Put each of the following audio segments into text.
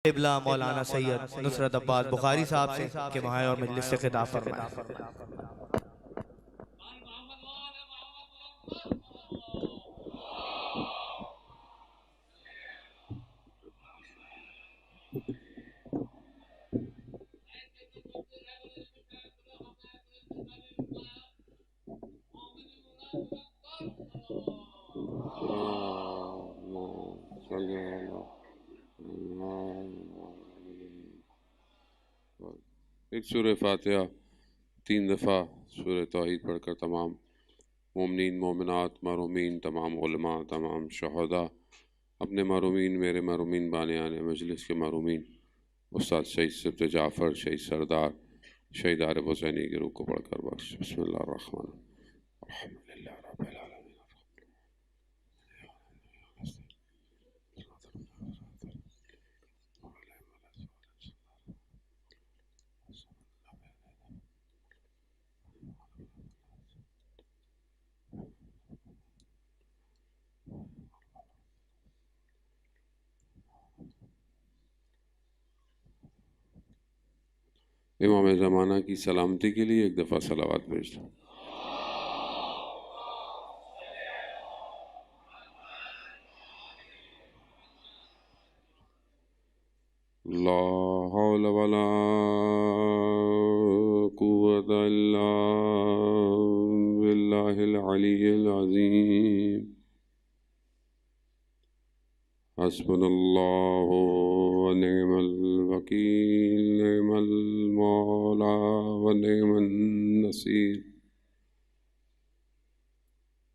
قبلہ مولانا سید نصرت عباس بخاری صاحب سے کہ وہاں اور مجلس سے خطاب فرمائیں۔ ایک سورہ فاتحہ 3 دفعہ سورہ توحید پڑھ کر تمام مومنین مومنات محرومین تمام علماء تمام شہداء اپنے محرومین میرے محرومین بانیان مجلس کے محرومین استاد شہید سبت جعفر شہید سردار شہید عارف حسینی کی روح کو پڑھ کر بخش۔ بسم اللہ الرحمن الرحیم الحمدللہ رب العالمین۔ امام زمانہ کی سلامتی کے لیے ایک دفعہ صلوات بھیج دو۔ لا حول ولا قوة الا باللہ العلی العظیم۔ حسبنا اللہ ونعم الوکیل نعم المولا ونعم النصیر۔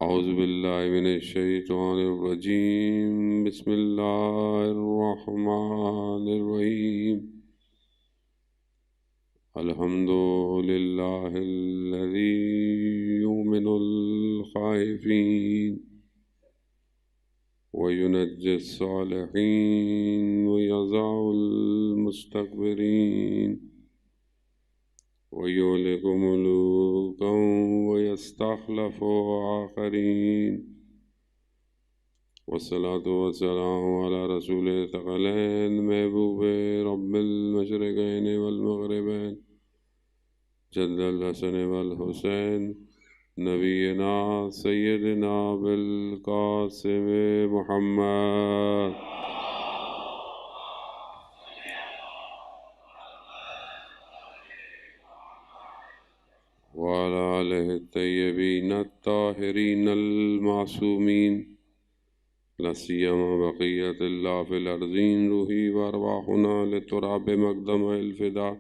اعوذ باللہ من الشیطان الرجیم بسم اللہ الرحمن الرحیم۔ الحمد للہ الذی یؤمن الخائفین وینجی الصالحین ویضع المستکبرین ویہلک ملوکا ویستخلف آخرین۔ والصلاة والسلام علی رسول ثقلین محبوب رب المشرقین والمغربین جد الحسن والحسین نبینا سیدنا بالقاسم محمد وعلى آلہ الطیبین الطاہرین المعصومین لا سیما بقیت اللہ فی الارضین روحی وارواحنا لتراب مقدم الفدا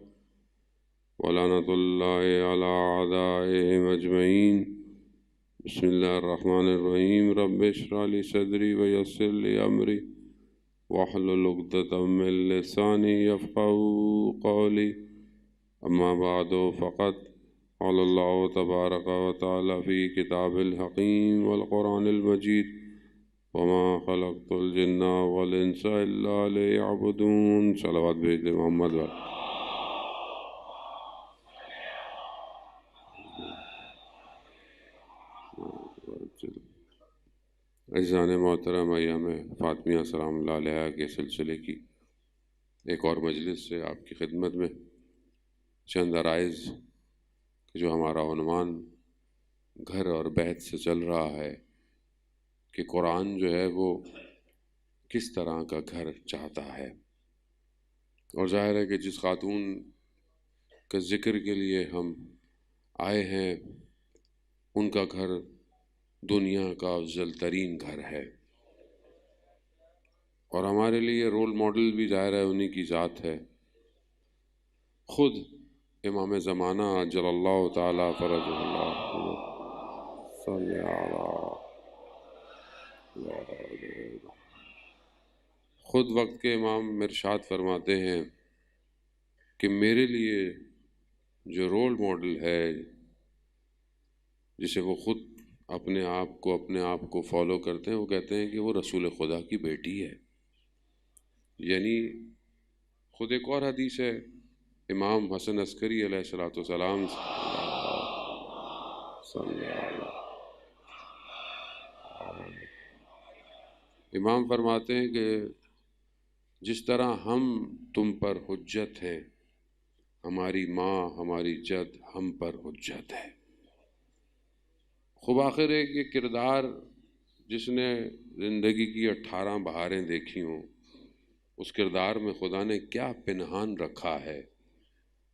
ولعنۃ اللہ علی اعدائہم اجمعین۔ بسم اللہ الرحمن الرحیم۔ رب اشرح لی صدری ویسر لی امری واحلل عقدۃ من لسانی یفقہوا قولی۔ اما بعد فقد قال اللہ تبارک و تعالی فی کتاب الحکیم والقرآن المجید وما خلقت الجن والانس الا لیعبدون۔ صلوات بھیج دے محمد وعلیہ۔ عزیزان محترم ایام فاطمیہ سلام اللہ علیہ کے سلسلے کی ایک اور مجلس سے آپ کی خدمت میں چند عرائض جو ہمارا عنوان گھر اور بیت سے چل رہا ہے کہ قرآن جو ہے وہ کس طرح کا گھر چاہتا ہے، اور ظاہر ہے کہ جس خاتون کے ذکر کے لیے ہم آئے ہیں ان کا گھر دنیا کا افضل ترین گھر ہے، اور ہمارے لیے رول ماڈل بھی ظاہر ہے انہی کی ذات ہے۔ خود امام زمانہ عجل اللہ تعالی فرجہ اللہ صلی علیہ خود وقت کے امام ارشاد فرماتے ہیں کہ میرے لیے جو رول ماڈل ہے جسے وہ خود اپنے آپ کو فالو کرتے ہیں، وہ کہتے ہیں کہ وہ رسول خدا کی بیٹی ہے۔ یعنی خود ایک اور حدیث ہے امام حسن عسکری علیہ السلام امام فرماتے ہیں کہ جس طرح ہم تم پر حجت ہیں، ہماری ماں ہماری جد ہم پر حجت ہے۔ خوب آخر ایک یہ کردار جس نے زندگی کی 18 بہاریں دیکھی ہوں، اس کردار میں خدا نے کیا پنہان رکھا ہے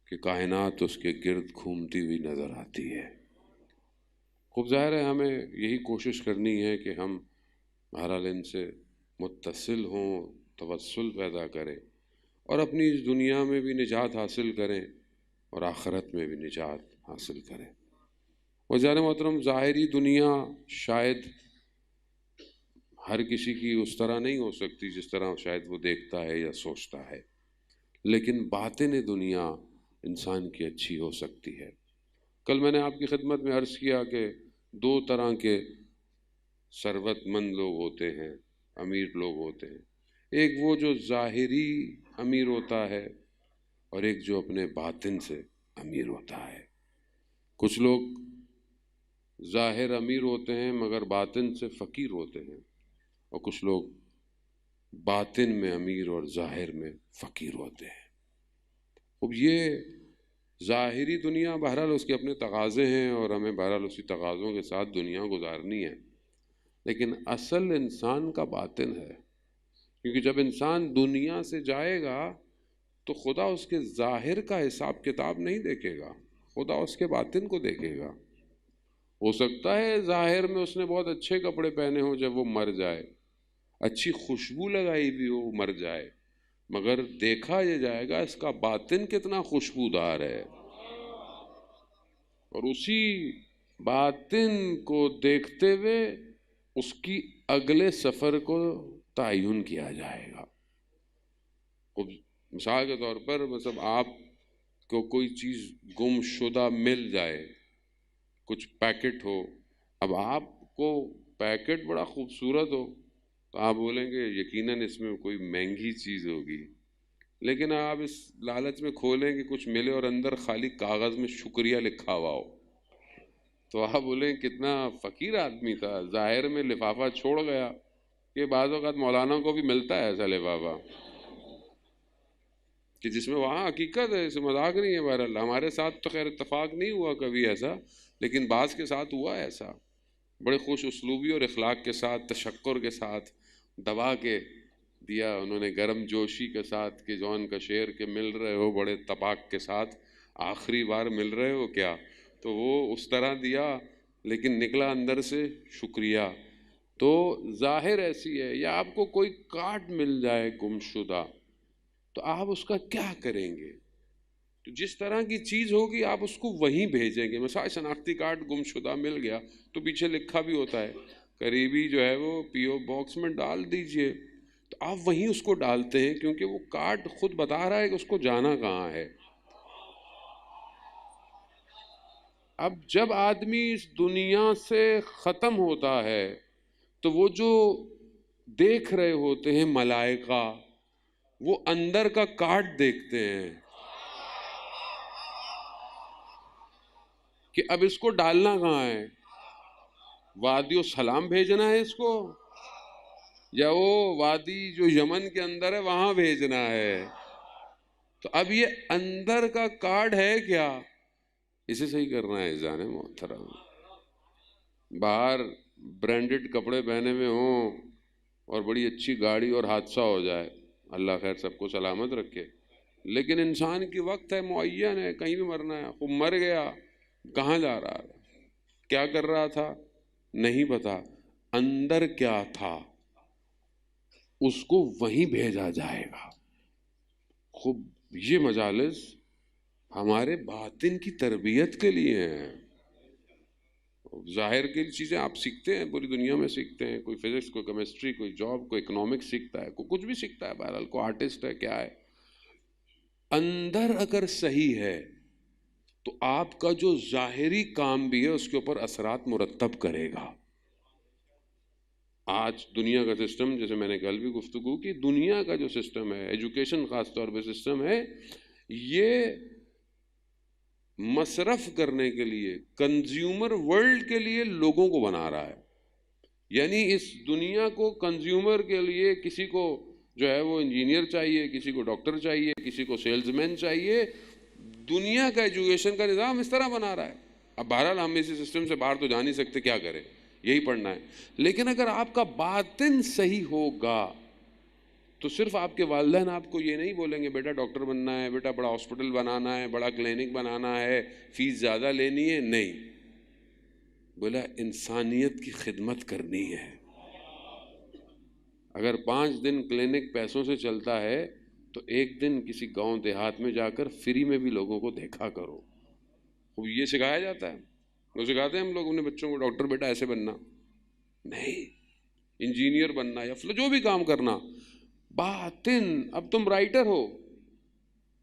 کہ کائنات اس کے گرد گھومتی ہوئی نظر آتی ہے۔ خوب ظاہر ہے ہمیں یہی کوشش کرنی ہے کہ ہم بہرحال ان سے متصل ہوں، توسل پیدا کریں اور اپنی اس دنیا میں بھی نجات حاصل کریں اور آخرت میں بھی نجات حاصل کریں۔ وزیر محترم، ظاہری دنیا شاید ہر کسی کی اس طرح نہیں ہو سکتی جس طرح شاید وہ دیکھتا ہے یا سوچتا ہے، لیکن باطن دنیا انسان کی اچھی ہو سکتی ہے۔ کل میں نے آپ کی خدمت میں عرض کیا کہ 2 طرح کے ثروت مند لوگ ہوتے ہیں، امیر لوگ ہوتے ہیں۔ ایک وہ جو ظاہری امیر ہوتا ہے اور ایک جو اپنے باطن سے امیر ہوتا ہے۔ کچھ لوگ ظاہر امیر ہوتے ہیں مگر باطن سے فقیر ہوتے ہیں، اور کچھ لوگ باطن میں امیر اور ظاہر میں فقیر ہوتے ہیں۔ اب یہ ظاہری دنیا بہرحال اس کے اپنے تقاضے ہیں اور ہمیں بہرحال اسی تقاضوں کے ساتھ دنیا گزارنی ہے، لیکن اصل انسان کا باطن ہے، کیونکہ جب انسان دنیا سے جائے گا تو خدا اس کے ظاہر کا حساب کتاب نہیں دیکھے گا، خدا اس کے باطن کو دیکھے گا۔ ہو سکتا ہے ظاہر میں اس نے بہت اچھے کپڑے پہنے ہوں جب وہ مر جائے، اچھی خوشبو لگائی بھی ہو، مر جائے، مگر دیکھا یہ جائے گا اس کا باطن کتنا خوشبودار ہے، اور اسی باطن کو دیکھتے ہوئے اس کی اگلے سفر کو تعین کیا جائے گا۔ مثال کے طور پر مطلب آپ کو کوئی چیز گم شدہ مل جائے، کچھ پیکٹ ہو، اب آپ کو پیکٹ بڑا خوبصورت ہو تو آپ بولیں گے یقیناً اس میں کوئی مہنگی چیز ہوگی، لیکن آپ اس لالچ میں کھولیں کہ کچھ ملے اور اندر خالی کاغذ میں شکریہ لکھا ہوا ہو، تو آپ بولیں کتنا فقیر آدمی تھا، ظاہر میں لفافہ چھوڑ گیا۔ کہ بعض اوقات مولانا کو بھی ملتا ہے ایسا لفافہ کہ جس میں وہاں حقیقت ہے، اس مذاق نہیں ہے۔ بہرحال ہمارے ساتھ تو خیر اتفاق نہیں ہوا کبھی ایسا، لیکن بعض کے ساتھ ہوا ایسا، بڑے خوش اسلوبی اور اخلاق کے ساتھ، تشکر کے ساتھ دبا کے دیا انہوں نے، گرم جوشی کے ساتھ کہ جون کا شعر کے مل رہے ہو بڑے تپاک کے ساتھ، آخری بار مل رہے ہو کیا، تو وہ اس طرح دیا لیکن نکلا اندر سے شکریہ۔ تو ظاہر ایسی ہے، یا آپ کو کوئی کارڈ مل جائے گم شدہ تو آپ اس کا کیا کریں گے؟ تو جس طرح کی چیز ہوگی آپ اس کو وہیں بھیجیں گے۔ مثلا شناختی کارڈ گم شدہ مل گیا تو پیچھے لکھا بھی ہوتا ہے قریبی جو ہے وہ پی او باکس میں ڈال دیجئے، تو آپ وہیں اس کو ڈالتے ہیں کیونکہ وہ کارڈ خود بتا رہا ہے کہ اس کو جانا کہاں ہے۔ اب جب آدمی اس دنیا سے ختم ہوتا ہے تو وہ جو دیکھ رہے ہوتے ہیں ملائکہ، وہ اندر کا کارڈ دیکھتے ہیں کہ اب اس کو ڈالنا کہاں ہے، وادی السلام بھیجنا ہے اس کو، یا وہ وادی جو یمن کے اندر ہے وہاں بھیجنا ہے۔ تو اب یہ اندر کا کارڈ ہے کیا، اسے صحیح کرنا ہے جانے محترم۔ باہر برانڈڈ کپڑے پہنے ہوئے ہوں اور بڑی اچھی گاڑی اور حادثہ ہو جائے، اللہ خیر سب کو سلامت رکھے، لیکن انسان کی وقت ہے، معین ہے، کہیں بھی مرنا ہے۔ وہ مر گیا، کہاں جا رہا ہے، کیا کر رہا تھا نہیں پتا، اندر کیا تھا اس کو وہیں بھیجا جائے گا۔ خوب یہ مجالس ہمارے باطن کی تربیت کے لیے ہیں۔ ظاہر کی چیزیں آپ سیکھتے ہیں، پوری دنیا میں سیکھتے ہیں، کوئی فزکس، کوئی کیمسٹری، کوئی جاب، کوئی اکنامکس سیکھتا ہے، کوئی کچھ بھی سیکھتا ہے، بہرحال کوئی آرٹسٹ ہے، کیا ہے، اندر اگر صحیح ہے تو آپ کا جو ظاہری کام بھی ہے اس کے اوپر اثرات مرتب کرے گا۔ آج دنیا کا سسٹم، جیسے میں نے کل بھی گفتگو کی، دنیا کا جو سسٹم ہے، ایجوکیشن خاص طور پہ سسٹم ہے، یہ مصرف کرنے کے لیے، کنزیومر ورلڈ کے لیے لوگوں کو بنا رہا ہے۔ یعنی اس دنیا کو کنزیومر کے لیے، کسی کو جو ہے وہ انجینئر چاہیے، کسی کو ڈاکٹر چاہیے، کسی کو سیلز مین چاہیے. دنیا کا ایجوکیشن کا نظام اس طرح بنا رہا ہے. اب بہرحال ہم اسی سسٹم سے باہر تو جا نہیں سکتے، کیا کریں، یہی پڑھنا ہے. لیکن اگر آپ کا باطن صحیح ہوگا تو صرف آپ کے والدین آپ کو یہ نہیں بولیں گے بیٹا ڈاکٹر بننا ہے، بیٹا بڑا ہاسپٹل بنانا ہے، بڑا کلینک بنانا ہے، فیس زیادہ لینی ہے. نہیں، بولا انسانیت کی خدمت کرنی ہے. اگر 5 دن کلینک پیسوں سے چلتا ہے تو ایک دن کسی گاؤں دیہات میں جا کر فری میں بھی لوگوں کو دیکھا کرو. خوب یہ سکھایا جاتا ہے، وہ سکھاتے ہیں ہم لوگ اپنے بچوں کو، ڈاکٹر بیٹا ایسے بننا نہیں، انجینئر بننا یا جو بھی کام کرنا. باطن، اب تم رائٹر ہو،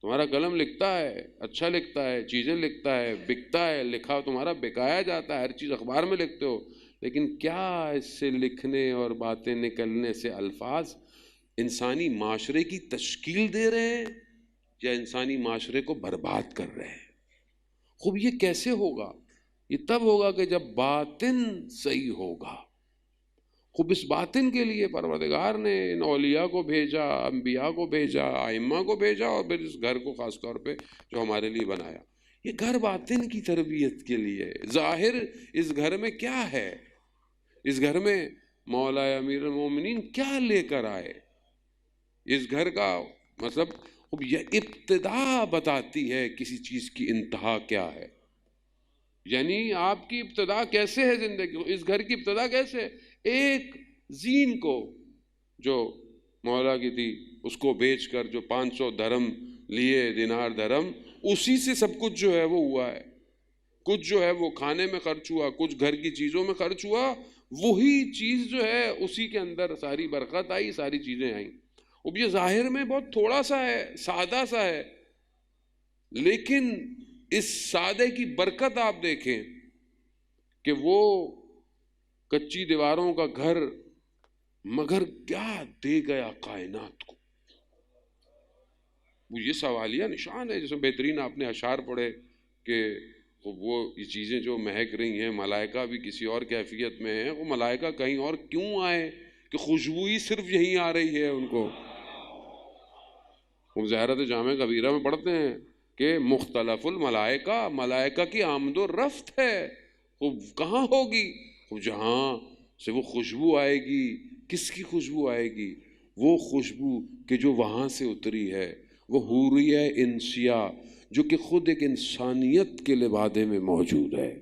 تمہارا قلم لکھتا ہے، اچھا لکھتا ہے، چیزیں لکھتا ہے، بکتا ہے، لکھا تمہارا بکایا جاتا ہے، ہر چیز اخبار میں لکھتے ہو. لیکن کیا اس سے لکھنے اور باتیں نکلنے سے الفاظ انسانی معاشرے کی تشکیل دے رہے ہیں یا انسانی معاشرے کو برباد کر رہے ہیں؟ خوب یہ کیسے ہوگا؟ یہ تب ہوگا کہ جب باطن صحیح ہوگا. خوب اس باطن کے لیے پروردگار نے ان اولیاء کو بھیجا، انبیاء کو بھیجا، ائمہ کو بھیجا، اور پھر اس گھر کو خاص طور پہ جو ہمارے لیے بنایا. یہ گھر باطن کی تربیت کے لیے. ظاہر اس گھر میں کیا ہے؟ اس گھر میں مولا امیر المومنین کیا لے کر آئے؟ اس گھر کا مطلب یہ ابتدا بتاتی ہے کسی چیز کی انتہا کیا ہے. یعنی آپ کی ابتدا کیسے ہے زندگی، اس گھر کی ابتدا کیسے؟ ایک زین کو جو مولا کی تھی اس کو بیچ کر جو 500 درہم لیے، دینار درہم، اسی سے سب کچھ جو ہے وہ ہوا ہے. کچھ جو ہے وہ کھانے میں خرچ ہوا، کچھ گھر کی چیزوں میں خرچ ہوا، وہی چیز جو ہے اسی کے اندر ساری برکت آئی، ساری چیزیں آئیں. اب یہ ظاہر میں بہت تھوڑا سا ہے، سادہ سا ہے، لیکن اس سادے کی برکت آپ دیکھیں کہ وہ کچی دیواروں کا گھر مگر کیا دے گیا کائنات کو. وہ یہ سوالیہ نشان ہے. جیسے بہترین آپ نے اشعار پڑھے کہ وہ یہ چیزیں جو مہک رہی ہیں، ملائکہ بھی کسی اور کیفیت میں ہیں. وہ ملائکہ کہیں اور کیوں آئے کہ خوشبو ہی صرف یہیں آ رہی ہے ان کو. وہ زہرت جامع کبیرہ میں پڑھتے ہیں کہ مختلف الملائکہ، ملائکہ کی آمد و رفت ہے. وہ کہاں ہوگی؟ وہ جہاں سے وہ خوشبو آئے گی. کس کی خوشبو آئے گی؟ وہ خوشبو کہ جو وہاں سے اتری ہے، وہ حوریہ انسیہ جو کہ خود ایک انسانیت کے لبادے میں موجود ہے.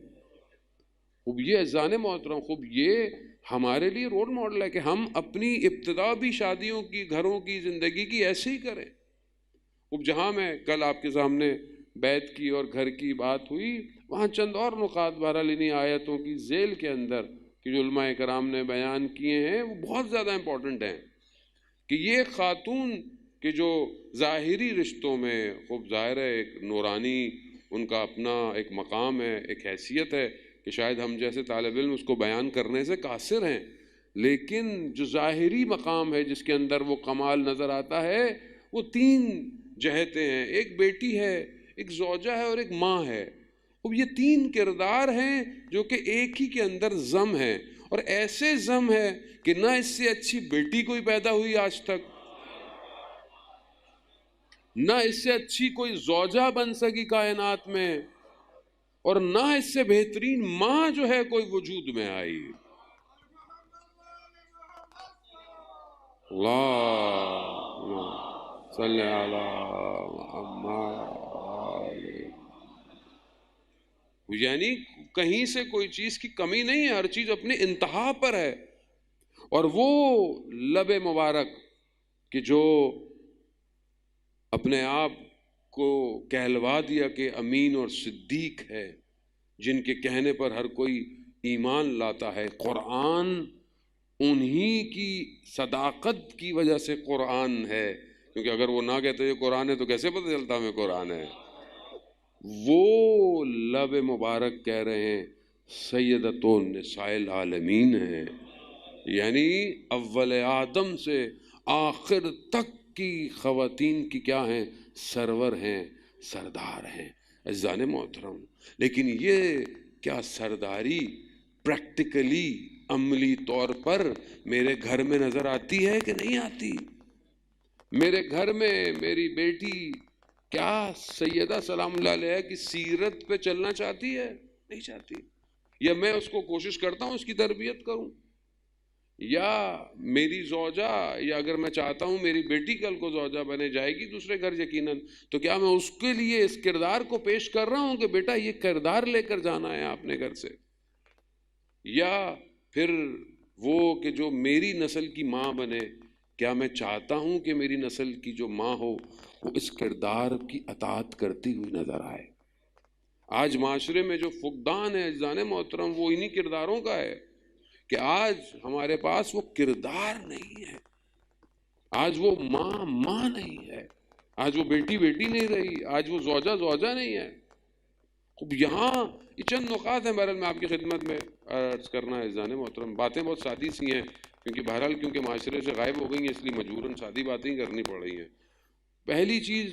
خوب یہ عزیزان محترم، خوب یہ ہمارے لیے رول ماڈل ہے کہ ہم اپنی ابتدا بھی شادیوں کی، گھروں کی، زندگی کی ایسے ہی کریں. خوب جہاں میں کل آپ کے سامنے بیت کی اور گھر کی بات ہوئی، وہاں چند اور نقاط بہرحال انہی آیتوں کی ذیل کے اندر کہ جو علماء کرام نے بیان کیے ہیں وہ بہت زیادہ امپورٹنٹ ہیں. کہ یہ خاتون کہ جو ظاہری رشتوں میں خوب ظاہر ہے ایک نورانی ان کا اپنا ایک مقام ہے، ایک حیثیت ہے کہ شاید ہم جیسے طالب علم اس کو بیان کرنے سے قاصر ہیں، لیکن جو ظاہری مقام ہے جس کے اندر وہ کمال نظر آتا ہے وہ 3 جہتیں ہیں. ایک بیٹی ہے، ایک زوجہ ہے اور ایک ماں ہے. اب یہ 3 کردار ہیں جو کہ ایک ہی کے اندر ضم ہے، اور ایسے ضم ہے کہ نہ اس سے اچھی بیٹی کوئی پیدا ہوئی آج تک، نہ اس سے اچھی کوئی زوجہ بن سکی کائنات میں، اور نہ اس سے بہترین ماں جو ہے کوئی وجود میں آئی. اللہم صلی علی محمد. یعنی کہیں سے کوئی چیز کی کمی نہیں ہے، ہر چیز اپنی انتہا پر ہے. اور وہ لب مبارک کہ جو اپنے آپ کو کہلوا دیا کہ امین اور صدیق ہے، جن کے کہنے پر ہر کوئی ایمان لاتا ہے. قرآن انہی کی صداقت کی وجہ سے قرآن ہے، کیونکہ اگر وہ نہ کہتے یہ قرآن ہے تو کیسے پتہ چلتا ہمیں قرآن ہے. وہ لب مبارک کہہ رہے ہیں سیدۃ النساء العالمین ہیں، یعنی اول آدم سے آخر تک کی خواتین کی کیا ہیں؟ سرور ہیں، سردار ہیں. عزیزان محترم، لیکن یہ کیا سرداری پریکٹیکلی عملی طور پر میرے گھر میں نظر آتی ہے کہ نہیں آتی؟ میرے گھر میں میری بیٹی کیا سیدہ سلام اللہ علیہ کی سیرت پہ چلنا چاہتی ہے؟ نہیں چاہتی. یا میں اس کو کوشش کرتا ہوں اس کی تربیت کروں، یا میری زوجہ، یا اگر میں چاہتا ہوں میری بیٹی کل کو زوجہ بنے جائے گی دوسرے گھر یقیناً، تو کیا میں اس کے لیے اس کردار کو پیش کر رہا ہوں کہ بیٹا یہ کردار لے کر جانا ہے اپنے گھر سے؟ یا پھر وہ کہ جو میری نسل کی ماں بنے، کیا میں چاہتا ہوں کہ میری نسل کی جو ماں ہو وہ اس کردار کی اطاعت کرتی ہوئی نظر آئے؟ آج معاشرے میں جو فقدان ہے عزیزان محترم وہ انہی کرداروں کا ہے کہ آج ہمارے پاس وہ کردار نہیں ہے، آج وہ ماں نہیں ہے، آج وہ بیٹی نہیں رہی، آج وہ زوجہ نہیں ہے. اب یہاں یہ چند نقاط ہیں بہرحال میں آپ کی خدمت میں عرض کرنا ہے عزیزان محترم. باتیں بہت سادی سی ہیں کیونکہ معاشرے سے غائب ہو گئی ہیں، اس لیے مجبوراً سادی باتیں ہی کرنی پڑ رہی ہیں. پہلی چیز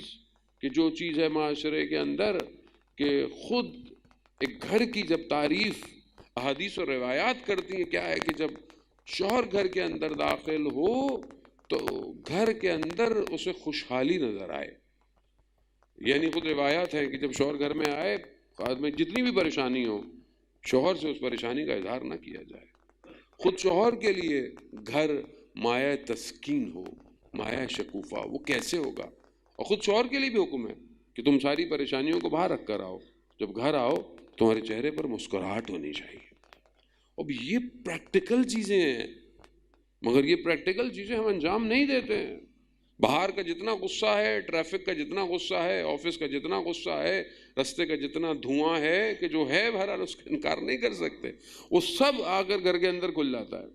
کہ جو چیز ہے معاشرے کے اندر کہ خود ایک گھر کی جب تعریف احادیث و روایات کرتی ہیں کیا ہے کہ جب شوہر گھر کے اندر داخل ہو تو گھر کے اندر اسے خوشحالی نظر آئے. یعنی خود روایات ہے کہ جب شوہر گھر میں آئے بعد میں جتنی بھی پریشانی ہو شوہر سے اس پریشانی کا اظہار نہ کیا جائے. خود شوہر کے لیے گھر مایہ تسکین ہو، مایہ شکوفہ. وہ کیسے ہوگا؟ اور خود شوہر کے لیے بھی حکم ہے کہ تم ساری پریشانیوں کو باہر رکھ کر آؤ، جب گھر آؤ تمہارے چہرے پر مسکراہٹ ہونی چاہیے. اب یہ پریکٹیکل چیزیں ہیں، مگر یہ پریکٹیکل چیزیں ہم انجام نہیں دیتے ہیں. باہر کا جتنا غصہ ہے، ٹریفک کا جتنا غصہ ہے، آفس کا جتنا غصہ ہے، رستے کا جتنا دھواں ہے کہ جو ہے بہرحال اس کا انکار نہیں کر سکتے، وہ سب آ کر گھر کے اندر کھل جاتا ہے.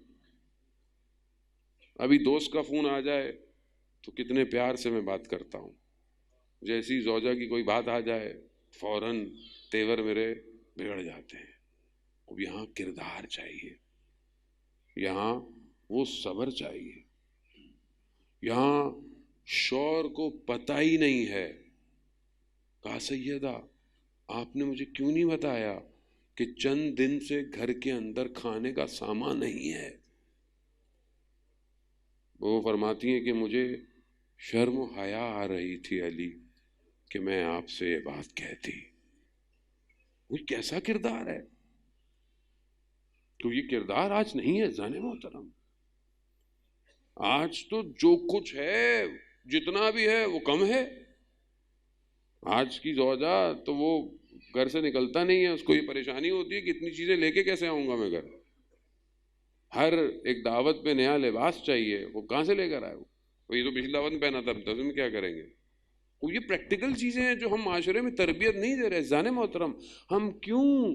ابھی دوست کا فون آ جائے تو کتنے پیار سے میں بات کرتا ہوں، جیسی زوجہ کی کوئی بات آ جائے فوراً تیور میرے بگڑ جاتے ہیں. اب یہاں کردار چاہیے، یہاں وہ صبر چاہیے. یہاں شوہر کو پتہ ہی نہیں ہے. کہا سیدہ آپ نے مجھے کیوں نہیں بتایا کہ چند دن سے گھر کے اندر کھانے کا سامان نہیں ہے؟ وہ فرماتی ہیں کہ مجھے شرم و حیا آ رہی تھی علی کہ میں آپ سے یہ بات کہتی. وہ کیسا کردار ہے؟ تو یہ کردار آج نہیں ہے جانے محترم. آج تو جو کچھ ہے جتنا بھی ہے وہ کم ہے. آج کی زوجہ تو وہ گھر سے نکلتا نہیں ہے، اس کو یہ پریشانی ہوتی ہے کہ اتنی چیزیں لے کے کیسے آؤں گا میں گھر. ہر ایک دعوت پہ نیا لباس چاہیے، وہ کہاں سے لے کر آئے؟ وہ یہ تو پچھلی دعوت میں پہنا تھا، اب میں کیا کریں گے؟ وہ یہ پریکٹیکل چیزیں ہیں جو ہم معاشرے میں تربیت نہیں دے رہے. جانے محترم ہم کیوں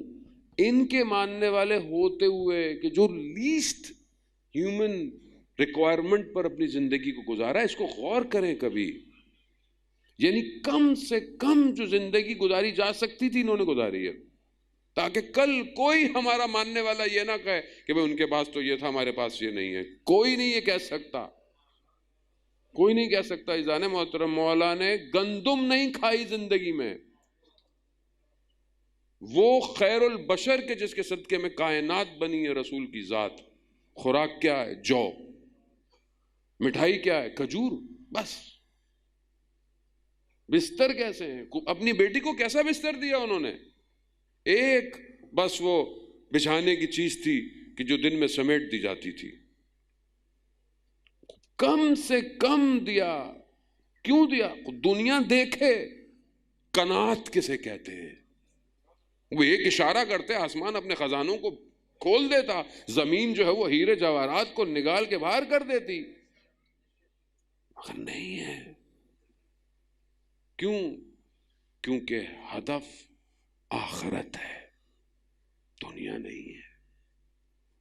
ان کے ماننے والے ہوتے ہوئے کہ جو لیسٹ ہیومن ریکوائرمنٹ پر اپنی زندگی کو گزارا ہے، اس کو غور کریں کبھی. یعنی کم سے کم جو زندگی گزاری جا سکتی تھی انہوں نے گزاری ہے، تاکہ کل کوئی ہمارا ماننے والا یہ نہ کہے کہ بھئی ان کے پاس تو یہ تھا ہمارے پاس یہ نہیں ہے. کوئی نہیں یہ کہہ سکتا، کوئی نہیں کہہ سکتا. عزیزان محترم مولا نے گندم نہیں کھائی زندگی میں، وہ خیر البشر کے جس کے صدقے میں کائنات بنی ہے رسول کی ذات. خوراک کیا ہے؟ جو. مٹھائی کیا ہے؟ کھجور. بس. بستر کیسے ہیں؟ اپنی بیٹی کو کیسا بستر دیا انہوں نے؟ ایک بس وہ بچھانے کی چیز تھی کہ جو دن میں سمیٹ دی جاتی تھی. کم سے کم دیا. کیوں دیا؟ دنیا دیکھے قناعت کسے کہتے ہیں. وہ ایک اشارہ کرتے آسمان اپنے خزانوں کو کھول دیتا، زمین جو ہے وہ ہیرے جواہرات کو نگال کے باہر کر دیتی، مگر نہیں ہے. کیوں؟ کیونکہ ہدف آخرت ہے، دنیا نہیں ہے.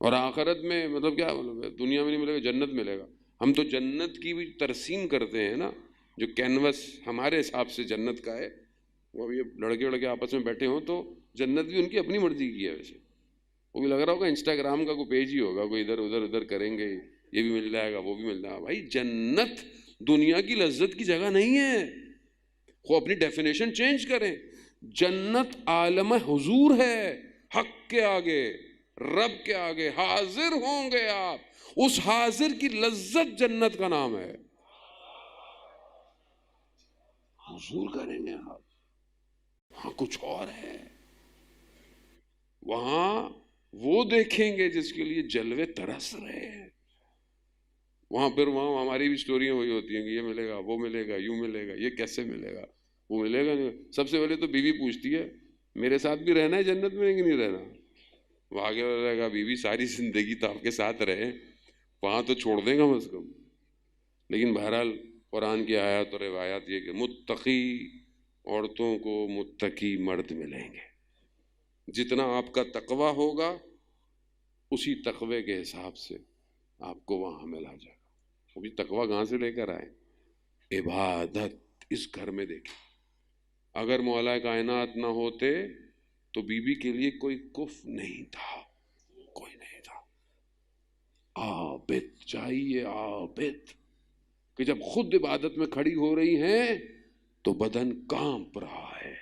اور آخرت میں مطلب کیا مطلب ہے؟ دنیا میں نہیں ملے گا، جنت ملے گا. ہم تو جنت کی بھی ترسیم کرتے ہیں نا، جو کینوس ہمارے حساب سے جنت کا ہے. وہ ابھی لڑکے آپس میں بیٹھے ہوں تو جنت بھی ان کی اپنی مرضی کی ہے. ویسے وہ بھی لگ رہا ہوگا انسٹاگرام کا کوئی پیج ہی ہوگا، کوئی ادھر کریں گے، یہ بھی مل جائے گا وہ بھی مل جائے گا. بھائی جنت دنیا کی لذت کی جگہ نہیں ہے. وہ اپنی ڈیفینیشن چینج کریں. جنت عالم حضور ہے، حق کے آگے رب کے آگے حاضر ہوں گے آپ. اس حاضر کی لذت جنت کا نام ہے. حضور کریں گے آپ، وہاں کچھ اور ہے، وہاں وہ دیکھیں گے جس کے لیے جلوے ترس رہے ہیں. وہاں پھر وہاں ہماری بھی سٹوریاں وہی ہوتی ہیں کہ یہ ملے گا، وہ ملے گا، یوں ملے گا، یہ کیسے ملے گا، وہ ملے گا نہیں. سب سے پہلے تو بیوی پوچھتی ہے میرے ساتھ بھی رہنا ہے جنت میں کہ نہیں رہنا. وہ آگے رہے گا بیوی ساری زندگی تو آپ کے ساتھ رہے، وہاں تو چھوڑ دیں گا کم از کم. لیکن بہرحال قرآن کی آیات اور روایات یہ کہ متقی عورتوں کو متقی مرد ملیں گے. جتنا آپ کا تقوی ہوگا اسی تقوی کے حساب سے آپ کو وہاں ملا جائے گا. وہ بھی تقوی کہاں سے لے کر آئے؟ عبادت. اس گھر میں دیکھیں، اگر مولا کائنات نہ ہوتے تو بیوی کے لیے کوئی کف نہیں تھا، کوئی نہیں تھا. عابد چاہیے، عابد، کہ جب خود عبادت میں کھڑی ہو رہی ہیں تو بدن کانپ رہا ہے.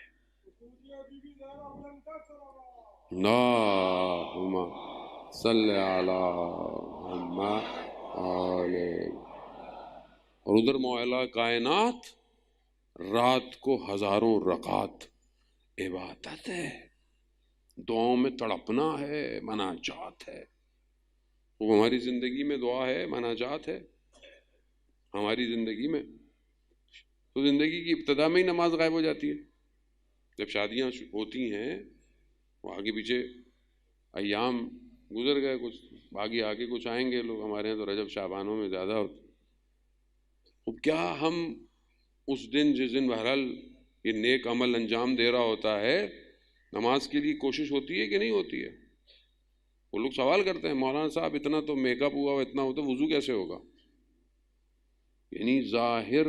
اللہم صلی علی محمد. اور ادھر مولا کائنات رات کو ہزاروں رکعت عبادت ہے، دعاؤں میں تڑپنا ہے، مناجات ہے. وہ ہماری زندگی میں دعا ہے، مناجات ہے ہماری زندگی میں. تو زندگی کی ابتدا میں ہی نماز غائب ہو جاتی ہے. جب شادیاں ہوتی ہیں وہ آگے پیچھے ایام گزر گئے، کچھ باقی آگے کچھ آئیں گے لوگ. ہمارے یہاں تو رجب شعبانوں میں زیادہ ہوتے. تو کیا ہم اس دن جس دن بہرحال یہ نیک عمل انجام دے رہا ہوتا ہے، نماز کے لیے کوشش ہوتی ہے کہ نہیں ہوتی ہے؟ وہ لوگ سوال کرتے ہیں مولانا صاحب اتنا تو میک اپ ہوا، اتنا ہوتا، وضو کیسے ہوگا؟ یعنی ظاہر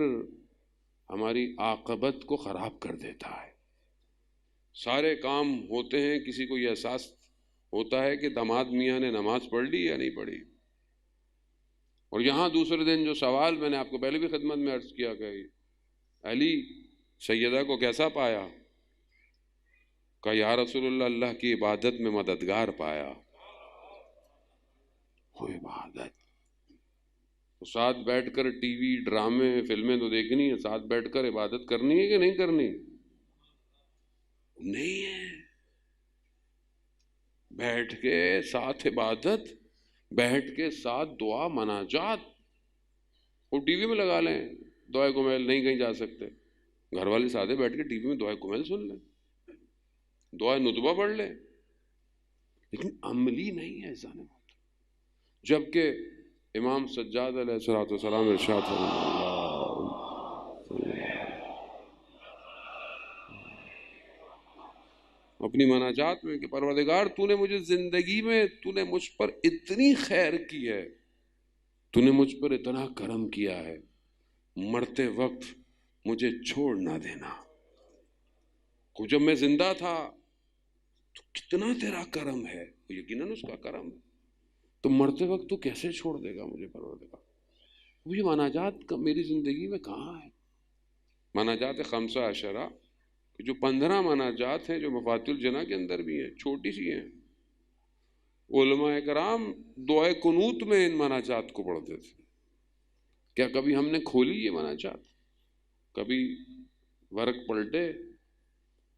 ہماری عاقبت کو خراب کر دیتا ہے. سارے کام ہوتے ہیں، کسی کو یہ احساس ہوتا ہے کہ داماد میاں نے نماز پڑھ لی یا نہیں پڑھی. اور یہاں دوسرے دن جو سوال میں نے آپ کو پہلے بھی خدمت میں عرض کیا کہ علی سیدہ کو کیسا پایا؟ کہ یا رسول اللہ، اللہ کی عبادت میں مددگار پایا. وہ عبادت، تو ساتھ بیٹھ کر ٹی وی، ڈرامے، فلمیں تو دیکھنی ہے، ساتھ بیٹھ کر عبادت کرنی ہے کہ نہیں کرنی؟ نہیں ہے. بیٹھ کے ساتھ عبادت، بیٹھ کے ساتھ دعا مناجات. وہ ٹی وی میں لگا لیں دعائے کمیل، نہیں کہیں جا سکتے، گھر والے ساتھ بیٹھ کے ٹی وی میں دعائے کمیل سن لیں، دعائے نطبہ پڑھ لیں. لیکن عملی نہیں ہے ایسا نہیں. جبکہ امام سجاد علیہ الصلوۃ والسلام ارشاد اپنی مناجات میں کہ پروردگار تو نے مجھے زندگی میں تو نے مجھ پر اتنی خیر کی ہے، تو نے مجھ پر اتنا کرم کیا ہے، مرتے وقت مجھے چھوڑ نہ دینا. کو جب میں زندہ تھا تو کتنا تیرا کرم ہے، یقیناً اس کا کرم ہے، تو مرتے وقت تو کیسے چھوڑ دے گا مجھے پروردگار. یہ مناجات میری زندگی میں کہاں ہے؟ مناجات خمسہ عشرہ، جو 15 مناجات ہیں جو مفاتیح الجنہ کے اندر بھی ہیں، چھوٹی سی ہیں. علماء کرام دعائے قنوت میں ان مناجات کو پڑھتے تھے. کیا کبھی ہم نے کھولی یہ مناجات؟ کبھی ورق پلٹے؟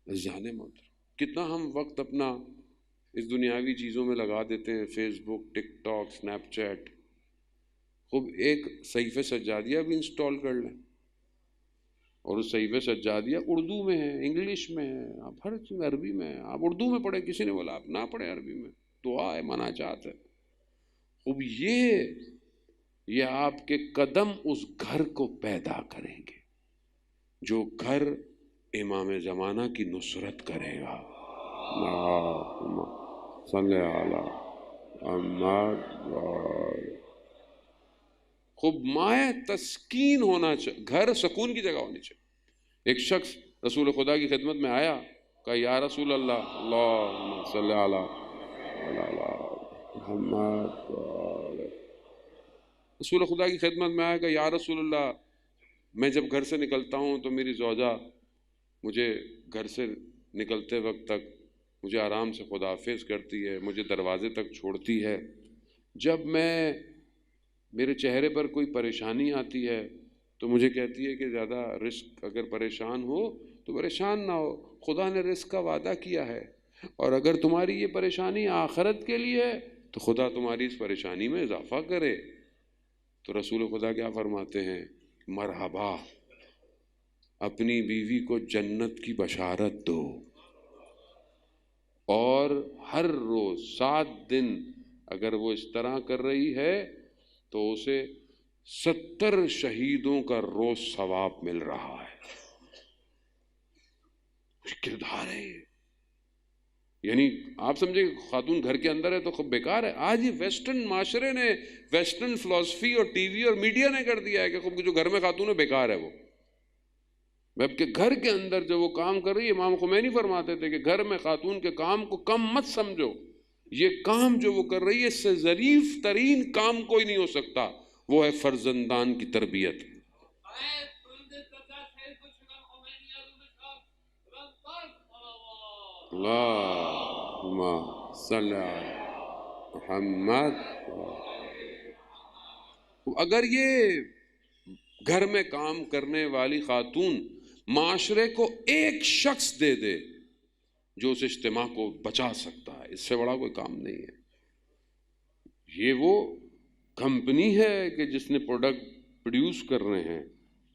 جانے محترم کتنا ہم وقت اپنا اس دنیاوی چیزوں میں لگا دیتے ہیں، فیس بک، ٹک ٹاک، سنیپ چیٹ. خوب ایک صحیفہ سجادیہ بھی انسٹال کر لیں، اور اس صحیفہ سجادیہ اردو میں ہے، انگلش میں ہے، آپ ہر چیز عربی میں ہے، آپ اردو میں پڑھیں، کسی نے بولا آپ نہ پڑھیں عربی میں، دعا ہے، مناجات ہے. خوب یہ آپ کے قدم اس گھر کو پیدا کریں گے جو گھر امام زمانہ کی نصرت کرے گا. اللہم صلی علی محمد. خوب مائع تسکین ہونا چاہیے، گھر سکون کی جگہ ہونی چاہیے. ایک شخص رسول خدا کی خدمت میں آیا، کہا یا رسول اللہ، اللہم صلی علی محمد. رسول خدا کی خدمت میں آیا، کہا یا رسول اللہ، میں جب گھر سے نکلتا ہوں تو میری زوجہ مجھے گھر سے نکلتے وقت تک مجھے آرام سے خداحافظ کرتی ہے، مجھے دروازے تک چھوڑتی ہے. جب میرے چہرے پر کوئی پریشانی آتی ہے تو مجھے کہتی ہے کہ زیادہ رزق اگر پریشان ہو تو پریشان نہ ہو، خدا نے رزق کا وعدہ کیا ہے، اور اگر تمہاری یہ پریشانی آخرت کے لیے ہے تو خدا تمہاری اس پریشانی میں اضافہ کرے۔ تو رسول خدا کیا فرماتے ہیں؟ مرحبا، اپنی بیوی کو جنت کی بشارت دو، اور ہر روز 7 دن اگر وہ اس طرح کر رہی ہے تو اسے 70 شہیدوں کا روز ثواب مل رہا ہے۔ کردار ہے یہ، یعنی آپ سمجھے خاتون گھر کے اندر ہے تو خب بیکار ہے۔ آج یہ ویسٹرن معاشرے نے، ویسٹرن فلسفی اور ٹی وی اور میڈیا نے کر دیا ہے کہ خب جو گھر میں خاتون ہے بیکار ہے وہ۔ جب کہ گھر کے اندر جو وہ کام کر رہی ہے، امام خمینی فرماتے تھے کہ گھر میں خاتون کے کام کو کم مت سمجھو، یہ کام جو وہ کر رہی ہے اس سے ظریف ترین کام کوئی نہیں ہو سکتا، وہ ہے فرزندان کی تربیت۔ اللہم صلی علی محمد۔ اگر یہ گھر میں کام کرنے والی خاتون معاشرے کو ایک شخص دے دے جو اس اجتماع کو بچا سکتا ہے، اس سے بڑا کوئی کام نہیں ہے۔ یہ وہ کمپنی ہے کہ جس نے پروڈکٹ پروڈیوس کر رہے ہیں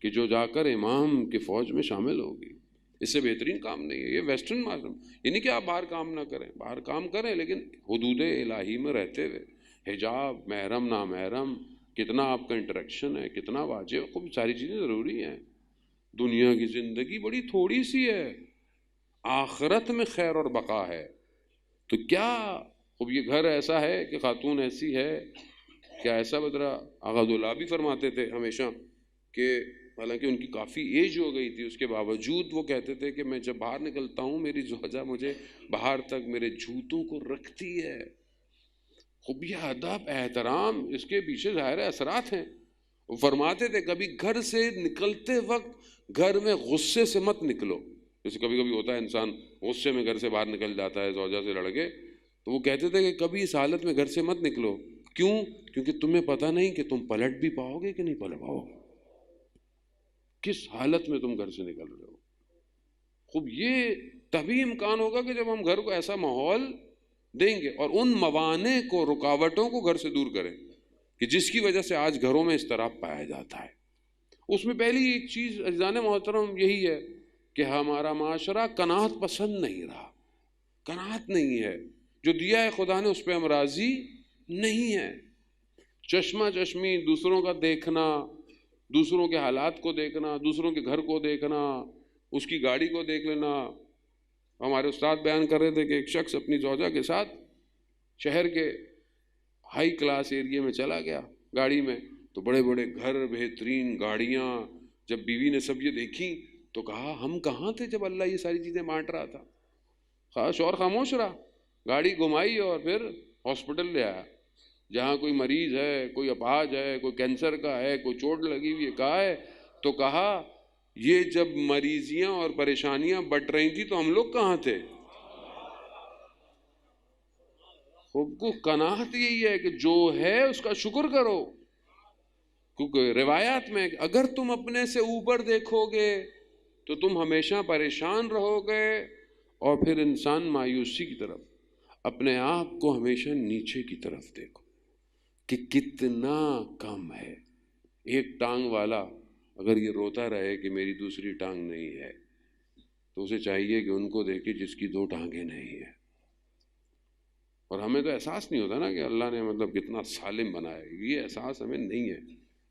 کہ جو جا کر امام کی فوج میں شامل ہوگی، اس سے بہترین کام نہیں ہے۔ یہ ویسٹرن معاشرہ، یہ نہیں کہ آپ باہر کام نہ کریں، باہر کام کریں لیکن حدود الہی میں رہتے ہوئے، حجاب، محرم نامحرم، کتنا آپ کا انٹریکشن ہے، کتنا واجب، خوب ساری چیزیں ضروری ہیں۔ دنیا کی زندگی بڑی تھوڑی سی ہے، آخرت میں خیر اور بقا ہے۔ تو کیا خوب یہ گھر ایسا ہے کہ خاتون ایسی ہے، کیا ایسا بدرا آغا عبداللہ بھی فرماتے تھے ہمیشہ کہ حالانکہ ان کی کافی ایج ہو گئی تھی، اس کے باوجود وہ کہتے تھے کہ میں جب باہر نکلتا ہوں میری زوجہ مجھے باہر تک میرے جوتوں کو رکھتی ہے۔ خوب یہ ادب، احترام، اس کے پیچھے ظاہر اثرات ہیں۔ وہ فرماتے تھے کبھی گھر سے نکلتے وقت گھر میں غصے سے مت نکلو، جیسے کبھی کبھی ہوتا ہے انسان غصے میں گھر سے باہر نکل جاتا ہے زوجہ سے لڑ کے، تو وہ کہتے تھے کہ کبھی اس حالت میں گھر سے مت نکلو۔ کیوں؟ کیونکہ تمہیں پتہ نہیں کہ تم پلٹ بھی پاؤ گے کہ نہیں پلٹ پاؤ گے، کس حالت میں تم گھر سے نکل رہے ہو۔ خوب یہ تبھی امکان ہوگا کہ جب ہم گھر کو ایسا ماحول دیں گے اور ان موانع کو، رکاوٹوں کو گھر سے دور کریں کہ جس کی وجہ سے آج گھروں میں اضطراب پایا جاتا ہے۔ اس میں پہلی ایک چیز عزیزان محترم یہی ہے کہ ہمارا معاشرہ قناعت پسند نہیں رہا، قناعت نہیں ہے، جو دیا ہے خدا نے اس پہ ہم راضی نہیں ہیں۔ چشمہ چشمی، دوسروں کا دیکھنا، دوسروں کے حالات کو دیکھنا، دوسروں کے گھر کو دیکھنا، اس کی گاڑی کو دیکھ لینا۔ ہمارے استاد بیان کر رہے تھے کہ ایک شخص اپنی زوجہ کے ساتھ شہر کے ہائی کلاس ایریے میں چلا گیا گاڑی میں، تو بڑے بڑے گھر، بہترین گاڑیاں، جب بیوی نے سب یہ دیکھی تو کہا ہم کہاں تھے جب اللہ یہ ساری چیزیں بانٹ رہا تھا۔ خاص اور خاموش رہا، گاڑی گھمائی اور پھر ہاسپٹل لے آیا، جہاں کوئی مریض ہے، کوئی اپاہج ہے، کوئی کینسر کا ہے، کوئی چوٹ لگی ہوئی ہے، کہا ہے تو کہا یہ جب مریضیاں اور پریشانیاں بٹ رہی تھی تو ہم لوگ کہاں تھے۔ خود کو قناعت یہی ہے کہ جو ہے اس کا شکر کرو، کیونکہ روایات میں اگر تم اپنے سے اوپر دیکھو گے تو تم ہمیشہ پریشان رہو گے، اور پھر انسان مایوسی کی طرف، اپنے آپ کو ہمیشہ نیچے کی طرف دیکھو کہ کتنا کم ہے۔ ایک ٹانگ والا اگر یہ روتا رہے کہ میری دوسری ٹانگ نہیں ہے تو اسے چاہیے کہ ان کو دیکھے جس کی 2 ٹانگیں نہیں ہیں۔ اور ہمیں تو احساس نہیں ہوتا نا کہ اللہ نے مطلب کتنا سالم بنایا ہے، یہ احساس ہمیں نہیں ہے۔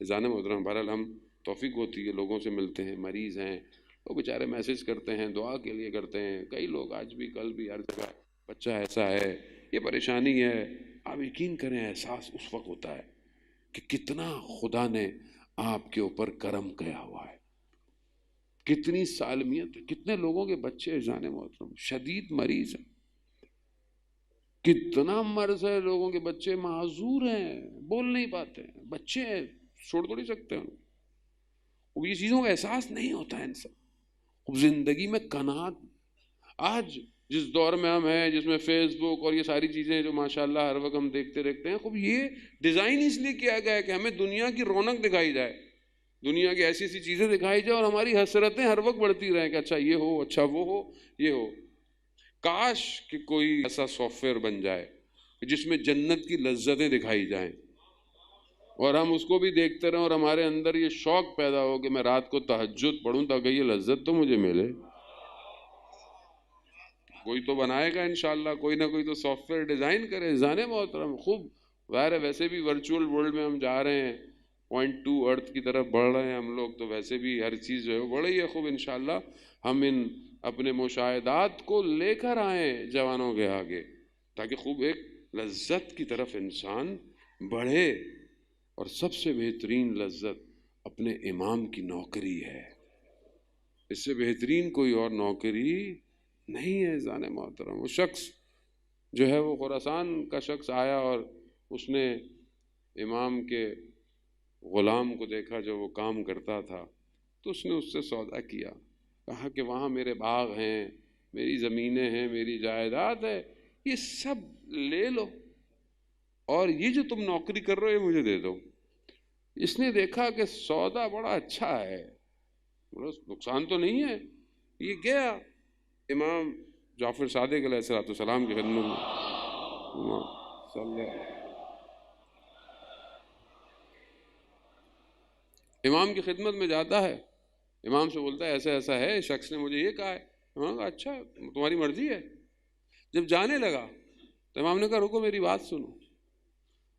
عزیزان محترم، بہرحال ہم توفیق ہوتی ہے، لوگوں سے ملتے ہیں، مریض ہیں، وہ بیچارے میسج کرتے ہیں، دعا کے لیے کرتے ہیں، کئی لوگ آج بھی کل بھی ہر جگہ بچہ ایسا ہے، یہ پریشانی ہے۔ آپ یقین کریں احساس اس وقت ہوتا ہے کہ کتنا خدا نے آپ کے اوپر کرم کیا ہوا ہے، کتنی سالمیت، کتنے لوگوں کے بچے عزیزان محترم شدید مریض ہیں، کتنا مرض ہے، لوگوں کے بچے معذور ہیں، بول نہیں پاتے ہیں، بچے ہیں، چھوڑ تو نہیں سکتے ہیں، وہ یہ چیزوں کا احساس نہیں ہوتا ہے انسان۔ زندگی میں قناعت، آج جس دور میں ہم ہیں جس میں فیس بک اور یہ ساری چیزیں جو ماشاءاللہ ہر وقت ہم دیکھتے رہتے ہیں، خوب یہ ڈیزائن اس لیے کیا گیا ہے کہ ہمیں دنیا کی رونق دکھائی جائے، دنیا کی ایسی ایسی چیزیں دکھائی جائے اور ہماری حسرتیں ہر وقت بڑھتی رہیں کہ اچھا یہ ہو، اچھا وہ ہو، یہ ہو. کاش کہ کوئی ایسا سافٹ ویئر بن جائے جس میں جنت کی لذتیں دکھائی جائیں اور ہم اس کو بھی دیکھتے رہیں اور ہمارے اندر یہ شوق پیدا ہو کہ میں رات کو تہجد پڑھوں تاکہ یہ لذت تو مجھے ملے. کوئی تو بنائے گا انشاءاللہ، کوئی نہ کوئی تو سافٹ ویئر ڈیزائن کرے. جانے محترم خوب ظاہر ہے ویسے بھی ورچوئل ورلڈ میں ہم جا رہے ہیں، 0.2 ارتھ کی طرف بڑھ رہے ہیں ہم لوگ، تو ویسے بھی ہر چیز جو ہے وہ بڑھ رہی ہے خوب. انشاءاللہ ہم ان اپنے مشاہدات کو لے کر آئیں جوانوں کے آگے تاکہ خوب ایک لذت کی طرف انسان بڑھے. اور سب سے بہترین لذت اپنے امام کی نوکری ہے، اس سے بہترین کوئی اور نوکری نہیں ہے. زان محترم وہ شخص جو ہے وہ خراسان کا شخص آیا اور اس نے امام کے غلام کو دیکھا جو وہ کام کرتا تھا، تو اس نے اس سے سودا کیا، کہا کہ وہاں میرے باغ ہیں، میری زمینیں ہیں، میری جائیداد ہے، یہ سب لے لو اور یہ جو تم نوکری کر رہے ہو مجھے دے دو. اس نے دیکھا کہ سودا بڑا اچھا ہے، نقصان تو نہیں ہے. یہ گیا امام جعفر صادق علیہ السلام کی خدمت میں، امام کی خدمت میں جاتا ہے، امام سے بولتا ہے ایسا ایسا ہے، شخص نے مجھے یہ کہا ہے. امام کہا اچھا تمہاری مرضی ہے. جب جانے لگا تو امام نے کہا رکو میری بات سنو،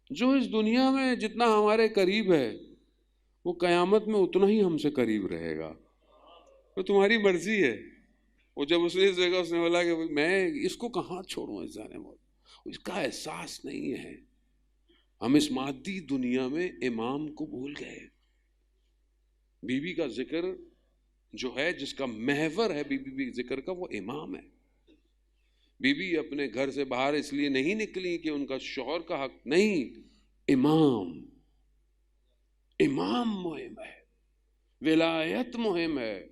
جو اس دنیا میں جتنا ہمارے قریب ہے وہ قیامت میں اتنا ہی ہم سے قریب رہے گا، تو تمہاری مرضی ہے. اور جب اس نے دیکھا اس نے بولا کہ میں اس کو کہاں چھوڑوں، اس جانے موت، اس کا احساس نہیں ہے. ہم اس مادی دنیا میں امام کو بھول گئے. بی بی کا ذکر جو ہے جس کا محور ہے بی بی ذکر کا وہ امام ہے. بی بی اپنے گھر سے باہر اس لیے نہیں نکلی کہ ان کا شوہر کا حق نہیں، امام مہم ہے، ولایت مہم ہے.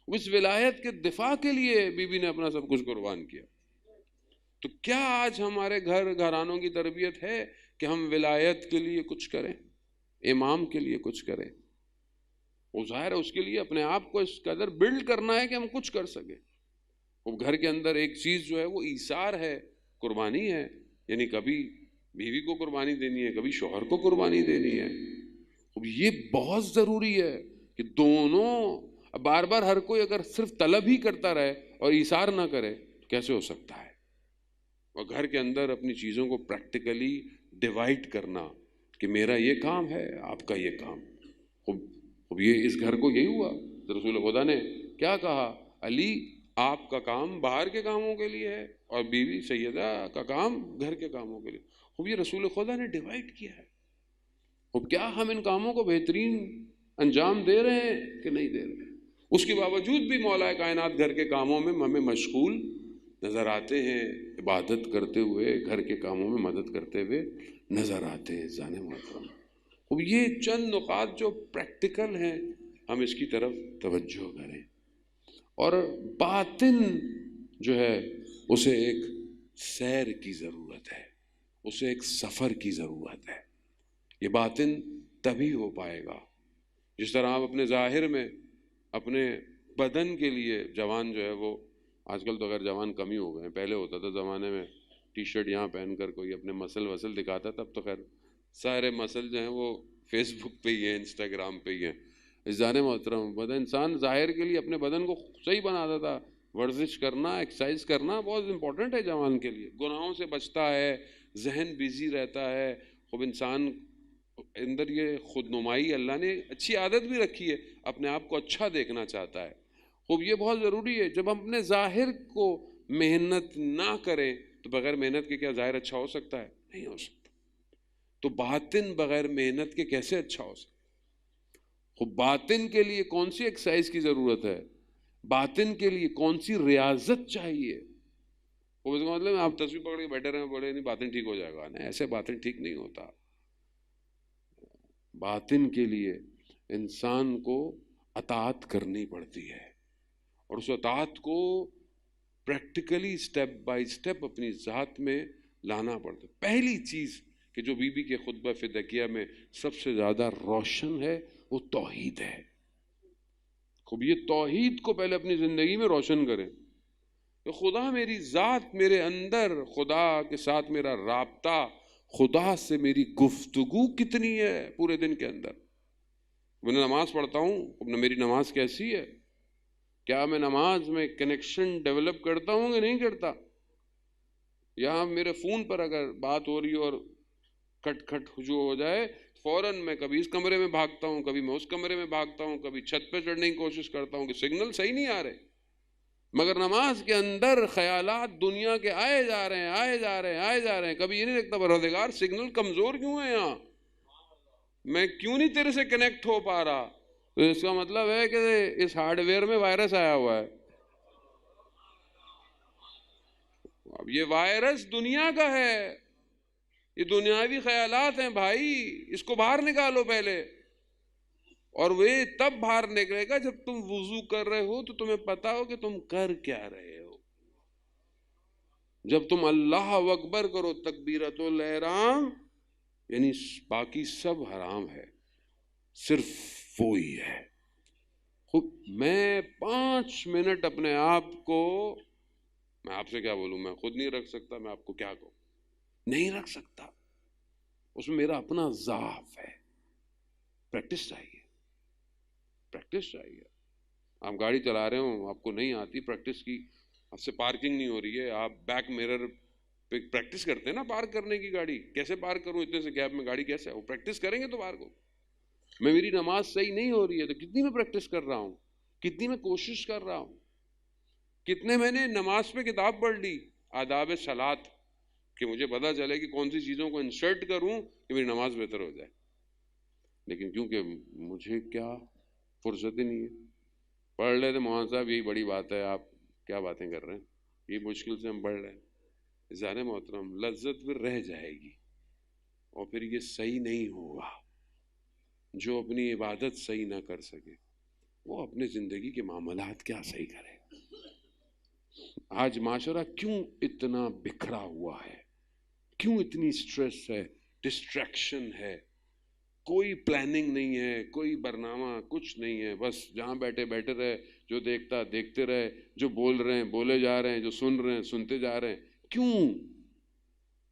اس ولایت کے دفاع کے لیے بی بی نے اپنا سب کچھ قربان کیا. تو کیا آج ہمارے گھرانوں کی تربیت ہے کہ ہم ولایت کے لیے کچھ کریں، امام کے لیے کچھ کریں؟ وہ ظاہر ہے اس کے لیے اپنے آپ کو اس قدر بلڈ کرنا ہے کہ ہم کچھ کر سکیں. وہ گھر کے اندر ایک چیز جو ہے وہ ایثار ہے، قربانی ہے، یعنی کبھی بیوی کو قربانی دینی ہے، کبھی شوہر کو قربانی دینی ہے. یہ بہت ضروری ہے کہ دونوں. بار بار ہر کوئی اگر صرف طلب ہی کرتا رہے اور ایثار نہ کرے کیسے ہو سکتا ہے؟ اور گھر کے اندر اپنی چیزوں کو پریکٹیکلی ڈیوائڈ کرنا کہ میرا یہ کام ہے، آپ کا یہ کام. اب یہ اس گھر کو یہی ہوا، رسول خدا نے کیا کہا، علی آپ کا کام باہر کے کاموں کے لیے ہے اور بیوی سیدہ کا کام گھر کے کاموں کے لیے. اب یہ رسول خدا نے ڈیوائڈ کیا ہے. اب کیا ہم ان کاموں کو بہترین انجام دے رہے ہیں کہ نہیں دے رہے ہیں؟ اس کے باوجود بھی مولا کائنات گھر کے کاموں میں ہمیں مشغول نظر آتے ہیں، عبادت کرتے ہوئے گھر کے کاموں میں مدد کرتے ہوئے نظر آتے ہیں. جانے محترم اب یہ چند نقاط جو پریکٹیکل ہیں ہم اس کی طرف توجہ کریں. اور باطن جو ہے اسے ایک سیر کی ضرورت ہے، اسے ایک سفر کی ضرورت ہے. یہ باطن تبھی ہو پائے گا جس طرح آپ اپنے ظاہر میں اپنے بدن کے لیے، جوان جو ہے وہ آج کل تو غیر جوان کم ہی ہو گئے ہیں، پہلے ہوتا تھا زمانے میں ٹی شرٹ یہاں پہن کر کوئی اپنے مسل وسل دکھاتا، تب تو خیر سارے مسل جو ہیں وہ فیس بک پہ ہی ہیں، انسٹاگرام پہ ہی ہیں. جانے محترم بدن انسان ظاہر کے لیے اپنے بدن کو صحیح بناتا تھا. ورزش کرنا، ایکسرسائز کرنا بہت امپورٹنٹ ہے جوان کے لیے. گناہوں سے بچتا ہے، ذہن بیزی رہتا ہے. خوب انسان اندر یہ خود نمائی، اللہ نے اچھی عادت بھی رکھی ہے، اپنے آپ کو اچھا دیکھنا چاہتا ہے. خوب یہ بہت ضروری ہے. جب ہم اپنے ظاہر کو محنت نہ کریں تو بغیر محنت کے کیا ظاہر اچھا ہو سکتا ہے؟ نہیں ہو سکتا. تو باطن بغیر محنت کے کیسے اچھا ہو سکتا؟ خوب باطن کے لیے کون سی ایکسرسائز کی ضرورت ہے، باطن کے لیے کون سی ریاضت چاہیے. وہ اس کا مطلب آپ تصویر پکڑ کے بیٹھے رہے بولے نہیں باطن ٹھیک ہو جائے گا، نہیں، ایسے باطن ٹھیک نہیں ہوتا. باطن کے لیے انسان کو اطاعت کرنی پڑتی ہے اور اس اطاعت کو پریکٹیکلی سٹیپ بائی سٹیپ اپنی ذات میں لانا پڑتا ہے. پہلی چیز کہ جو بی بی کے خطبہ فدکیہ میں سب سے زیادہ روشن ہے وہ توحید ہے. خوب یہ توحید کو پہلے اپنی زندگی میں روشن کریں کہ خدا میری ذات میرے اندر، خدا کے ساتھ میرا رابطہ، خدا سے میری گفتگو کتنی ہے پورے دن کے اندر. میں نماز پڑھتا ہوں، میری نماز کیسی ہے؟ کیا میں نماز میں کنیکشن ڈیولپ کرتا ہوں کہ نہیں کرتا؟ یہاں میرے فون پر اگر بات ہو رہی اور کٹ کھٹ جو ہو جائے، فوراً میں کبھی اس کمرے میں بھاگتا ہوں، کبھی میں اس کمرے میں بھاگتا ہوں، کبھی چھت پہ چڑھنے کی کوشش کرتا ہوں کہ سگنل صحیح نہیں آ رہے. مگر نماز کے اندر خیالات دنیا کے آئے جا رہے ہیں. کبھی یہ نہیں دیکھتا پروردگار سگنل کمزور کیوں ہے، یہاں میں کیوں نہیں تیرے سے کنیکٹ ہو پا رہا. تو اس کا مطلب ہے کہ اس ہارڈ ویئر میں وائرس آیا ہوا ہے. اب یہ وائرس دنیا کا ہے، یہ دنیاوی خیالات ہیں بھائی، اس کو باہر نکالو پہلے. اور وہ تب باہر نکلے گا جب تم وضو کر رہے ہو تو تمہیں پتا ہو کہ تم کر کیا رہے ہو. جب تم اللہ اکبر کرو تکبیرۃ الاحرام، یعنی باقی سب حرام ہے، صرف وہی ہے. خود میں 5 منٹ اپنے آپ کو، میں آپ سے کیا بولوں، میں خود نہیں رکھ سکتا، میں آپ کو کیا کہوں، نہیں رکھ سکتا. اس میں میرا اپنا ضعف ہے. پریکٹس چاہیے، پریکٹس چاہیے. آپ گاڑی چلا رہے ہوں، آپ کو نہیں آتی پریکٹس کی، آپ سے پارکنگ نہیں ہو رہی ہے، آپ بیک مرر پہ پریکٹس کرتے ہیں نا پارک کرنے کی. گاڑی کیسے پارک کروں اتنے سے گیپ میں، گاڑی کیسے؟ وہ پریکٹس کریں گے تو پارک ہو. میں میری نماز صحیح نہیں ہو رہی ہے تو کتنی میں پریکٹس کر رہا ہوں، کتنی میں کوشش کر رہا ہوں، کتنے میں نے نماز پہ کتاب پڑھ لی آداب صلاۃ کہ مجھے پتا چلے کہ کون سی چیزوں کو انسرٹ کروں کہ میری نماز بہتر ہو جائے. لیکن کیونکہ مجھے کیا فرصت ہی نہیں ہے. پڑھ لیتے مولانا صاحب یہی بڑی بات ہے، آپ کیا باتیں کر رہے ہیں، یہ مشکل سے ہم پڑھ رہے ہیں. ذہن محترم، لذت پھر رہ جائے گی اور پھر یہ صحیح نہیں ہوگا. جو اپنی عبادت صحیح نہ کر سکے وہ اپنے زندگی کے معاملات کیا صحیح کرے. آج معاشرہ کیوں اتنا بکھرا ہوا ہے، کیوں اتنی سٹریس ہے، ڈسٹریکشن ہے، کوئی پلاننگ نہیں ہے، کوئی برنامہ کچھ نہیں ہے. بس جہاں بیٹھے بیٹھے رہے، جو دیکھتا دیکھتے رہے، جو بول رہے ہیں بولے جا رہے ہیں، جو سن رہے ہیں سنتے جا رہے ہیں. کیوں؟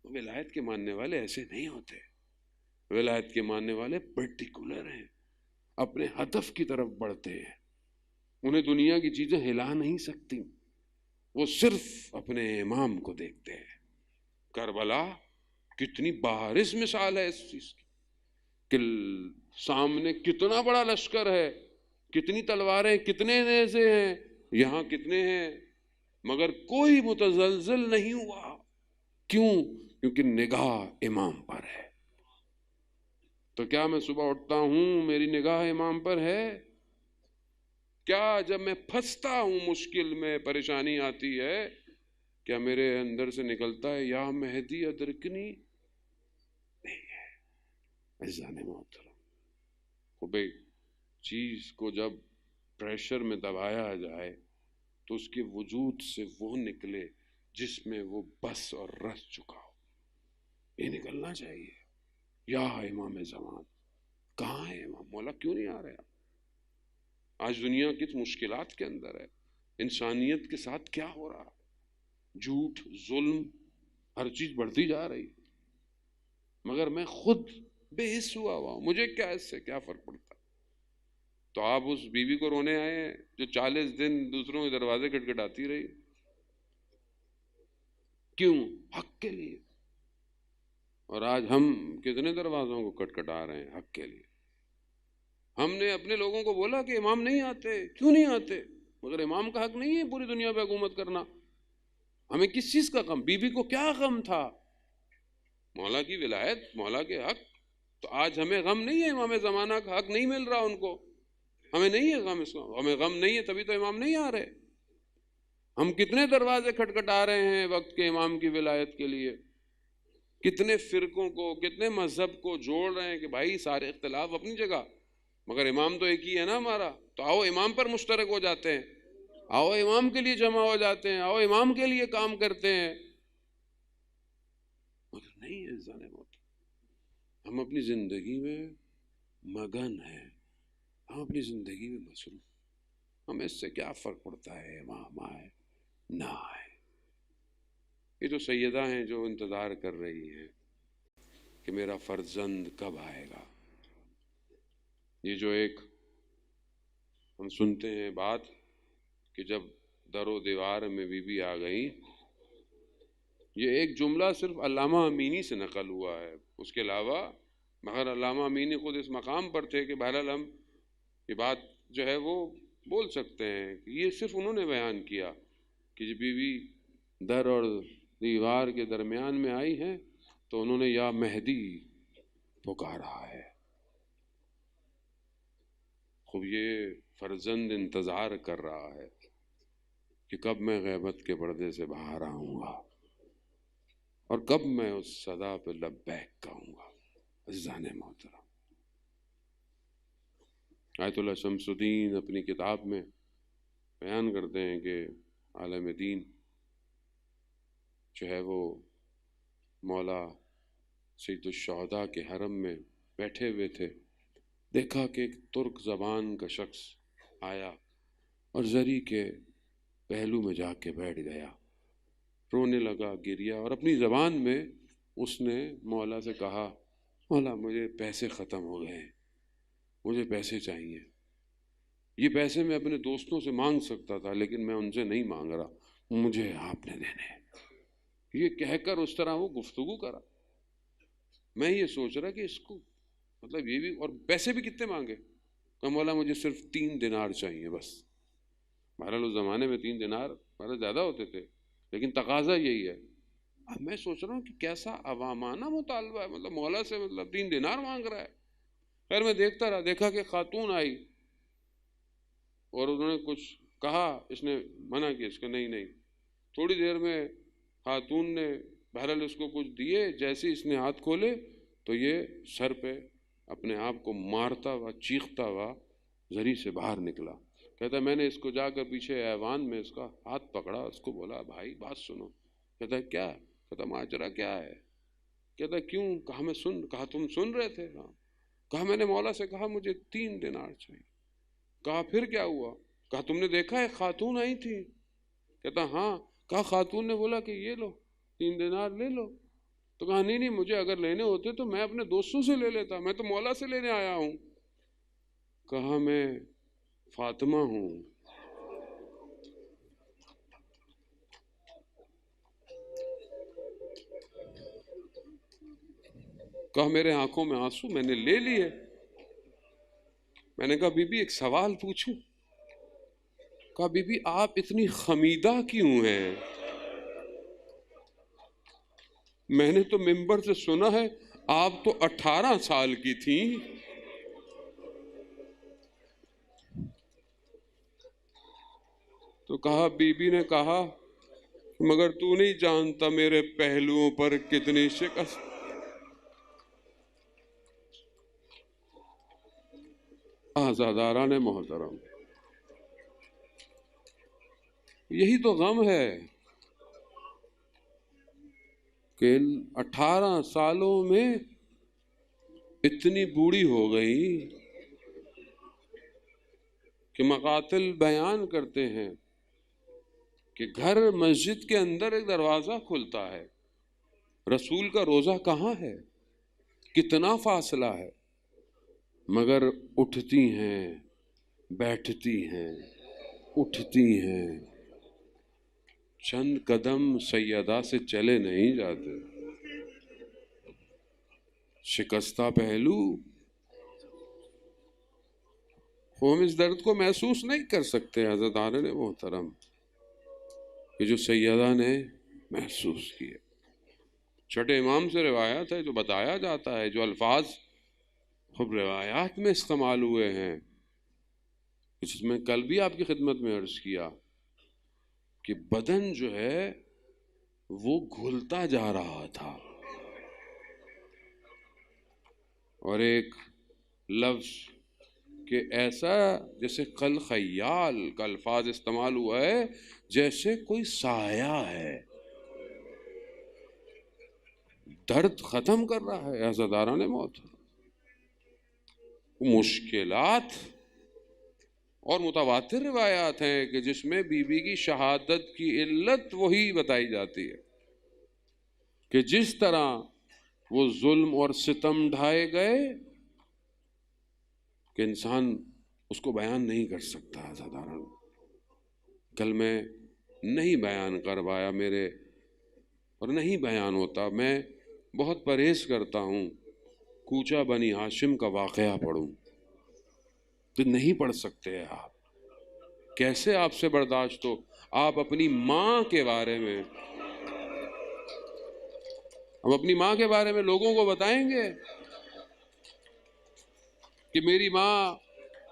ولایت کے ماننے والے ایسے نہیں ہوتے. ولایت کے ماننے والے پرٹیکولر ہیں، اپنے ہدف کی طرف بڑھتے ہیں. انہیں دنیا کی چیزیں ہلا نہیں سکتی، وہ صرف اپنے امام کو دیکھتے ہیں. کربلا کتنی بارز مثال ہے اس چیز کی کہ سامنے کتنا بڑا لشکر ہے، کتنی تلواریں، کتنے نیزے ہیں، یہاں کتنے ہیں، مگر کوئی متزلزل نہیں ہوا. کیوں؟ کیونکہ نگاہ امام پر ہے. تو کیا میں صبح اٹھتا ہوں میری نگاہ امام پر ہے؟ کیا جب میں پھنستا ہوں مشکل میں، پریشانی آتی ہے، کیا میرے اندر سے نکلتا ہے یا مہدی ادرکنی؟ نہیں ہے. عزیزان محترم، خوب ایک چیز کو جب پریشر میں دبایا جائے تو اس کے وجود سے وہ نکلے جس میں وہ بس اور رس چکا ہو. یہ نکلنا چاہیے. یا امام زمان، کہاں ہے امام مولا؟ کیوں نہیں آ رہا؟ آج دنیا کس مشکلات کے اندر ہے، انسانیت کے ساتھ کیا ہو رہا، جھوٹ، ظلم، ہر چیز بڑھتی جا رہی، مگر میں خود بے حس ہوا ہوں. مجھے کیا اس سے کیا فرق پڑتا؟ تو آپ اس بیوی کو رونے آئے ہیں جو 40 دن دوسروں کے دروازے کھٹکھٹاتی رہی. کیوں؟ حق کے لیے. اور آج ہم کتنے دروازوں کو کھٹکھٹا رہے ہیں حق کے لیے. ہم نے اپنے لوگوں کو بولا کہ امام نہیں آتے. کیوں نہیں آتے؟ مگر امام کا حق نہیں ہے پوری دنیا پہ حکومت کرنا. ہمیں کس چیز کا غم؟ بی بی کو کیا غم تھا؟ مولا کی ولایت، مولا کے حق. تو آج ہمیں غم نہیں ہے امام زمانہ کا حق نہیں مل رہا ان کو، ہمیں نہیں ہے غم. اس کو ہمیں غم نہیں ہے، تبھی تو امام نہیں آ رہے. ہم کتنے دروازے کھٹکھٹا رہے ہیں وقت کے امام کی ولایت کے لیے، کتنے فرقوں کو، کتنے مذہب کو جوڑ رہے ہیں کہ بھائی سارے اختلاف اپنی جگہ، مگر امام تو ایک ہی ہے نا ہمارا. تو آؤ امام پر مشترک ہو جاتے ہیں، آؤ امام کے لیے جمع ہو جاتے ہیں، آؤ امام کے لیے کام کرتے ہیں. مگر نہیں ہے. ہم اپنی زندگی میں مگن ہیں، ہم اپنی زندگی میں مصروف، ہمیں اس سے کیا فرق پڑتا ہے وہاں آئے نہ آئے۔ یہ تو سیدہ ہیں جو انتظار کر رہی ہیں کہ میرا فرزند کب آئے گا۔ یہ جو ایک ہم سنتے ہیں بات کہ جب در و دیوار میں بی بی آ گئی، یہ ایک جملہ صرف علامہ امینی سے نقل ہوا ہے، اس کے علاوہ مگر علامہ امینی خود اس مقام پر تھے کہ بہرحال ہم یہ بات جو ہے وہ بول سکتے ہیں کہ یہ صرف انہوں نے بیان کیا کہ جب بی بی در اور دیوار کے درمیان میں آئی ہیں تو انہوں نے یا مہدی پکارا ہے۔ خوب یہ فرزند انتظار کر رہا ہے کہ کب میں غیبت کے پردے سے باہر آؤں گا اور کب میں اس صدا پہ لبیک کہوں گا۔ عزیزان محترم، آیت اللہ شمس الدین اپنی کتاب میں بیان کرتے ہیں کہ عالم دین جو ہے وہ مولا سید الشہداء کے حرم میں بیٹھے ہوئے تھے، دیکھا کہ ایک ترک زبان کا شخص آیا اور زری کے پہلو میں جا کے بیٹھ گیا، رونے لگا، گریا، اور اپنی زبان میں اس نے مولا سے کہا، مولا مجھے پیسے ختم ہو گئے ہیں، مجھے پیسے چاہیے، یہ پیسے میں اپنے دوستوں سے مانگ سکتا تھا لیکن میں ان سے نہیں مانگ رہا، مجھے آپ نے دینے۔ یہ کہہ کر اس طرح وہ گفتگو کرا۔ میں یہ سوچ رہا کہ اس کو مطلب یہ بھی، اور پیسے بھی کتنے مانگے؟ کہ مولا مجھے صرف 3 دینار چاہیے بس۔ بہرحال اس زمانے میں 3 دینار بہت زیادہ ہوتے تھے لیکن تقاضا یہی ہے۔ اب میں سوچ رہا ہوں کہ کیسا عوامانہ مطالبہ ہے، مطلب مولا سے مطلب 3 دینار مانگ رہا ہے۔ خیر میں دیکھتا رہا، دیکھا کہ خاتون آئی اور انہوں نے کچھ کہا، اس نے منع کیا، اس کو نہیں۔ تھوڑی دیر میں خاتون نے بہرحال اس کو کچھ دیے، جیسے اس نے ہاتھ کھولے تو یہ سر پہ اپنے آپ کو مارتا ہوا، چیختا ہوا زری سے باہر نکلا۔ کہتا میں نے اس کو جا کر پیچھے ایوان میں اس کا ہاتھ پکڑا، اس کو بولا بھائی بات سنو۔ کہتا کیا؟ کہتا ماجرا کیا ہے؟ کہتا کیوں؟ کہا میں کہا تم سن رہے تھے؟ ہاں۔ کہا میں نے مولا سے کہا مجھے 3 دینار چاہیے۔ کہا پھر کیا ہوا؟ کہا تم نے دیکھا ہے خاتون آئی تھی؟ کہتا ہاں۔ کہا خاتون نے بولا کہ یہ لو 3 دینار لے لو۔ تو کہا نہیں مجھے اگر لینے ہوتے تو میں اپنے دوستوں سے لے لیتا، میں تو مولا سے لینے آیا ہوں۔ کہا میں فاطمہ ہوں۔ کہا میرے آنکھوں میں آنسو، میں نے لے لیے۔ میں نے کہا بی بی ایک سوال پوچھوں؟ کہا بی بی آپ اتنی خمیدہ کیوں ہیں؟ میں نے تو منبر سے سنا ہے آپ تو 18 سال کی تھیں۔ تو کہا بی بی نے کہا مگر تو نہیں جانتا میرے پہلوؤں پر کتنی شکست۔ آزاداران محترم، یہی تو غم ہے کہ 18 سالوں میں اتنی بوڑھی ہو گئی کہ مقاتل بیان کرتے ہیں کہ گھر مسجد کے اندر ایک دروازہ کھلتا ہے، رسول کا روزہ کہاں ہے، کتنا فاصلہ ہے، مگر اٹھتی ہیں، بیٹھتی ہیں، اٹھتی ہیں، چند قدم سیدہ سے چلے نہیں جاتے۔ شکستہ پہلو، ہم اس درد کو محسوس نہیں کر سکتے عزیزان محترم کہ جو سیدہ نے محسوس کیے۔ چھٹے امام سے روایت ہے جو بتایا جاتا ہے، جو الفاظ خود روایات میں استعمال ہوئے ہیں، جس میں کل بھی آپ کی خدمت میں عرض کیا کہ بدن جو ہے وہ گھلتا جا رہا تھا، اور ایک لفظ کہ ایسا جیسے کل خیال کا الفاظ استعمال ہوا ہے، جیسے کوئی سایہ ہے، درد ختم کر رہا ہے عزاداران موت. مشکلات اور متواتر روایات ہیں کہ جس میں بی بی کی شہادت کی علت وہی بتائی جاتی ہے کہ جس طرح وہ ظلم اور ستم ڈھائے گئے کہ انسان اس کو بیان نہیں کر سکتا. عزاداران کل میں نہیں بیان کر پایا میرے اور نہیں بیان ہوتا. میں بہت پرہیز کرتا ہوں کوچہ بنی ہاشم کا واقعہ پڑھوں تو نہیں پڑھ سکتے آپ. کیسے آپ سے برداشت ہو؟ آپ اپنی ماں کے بارے میں، ہم اپنی ماں کے بارے میں لوگوں کو بتائیں گے کہ میری ماں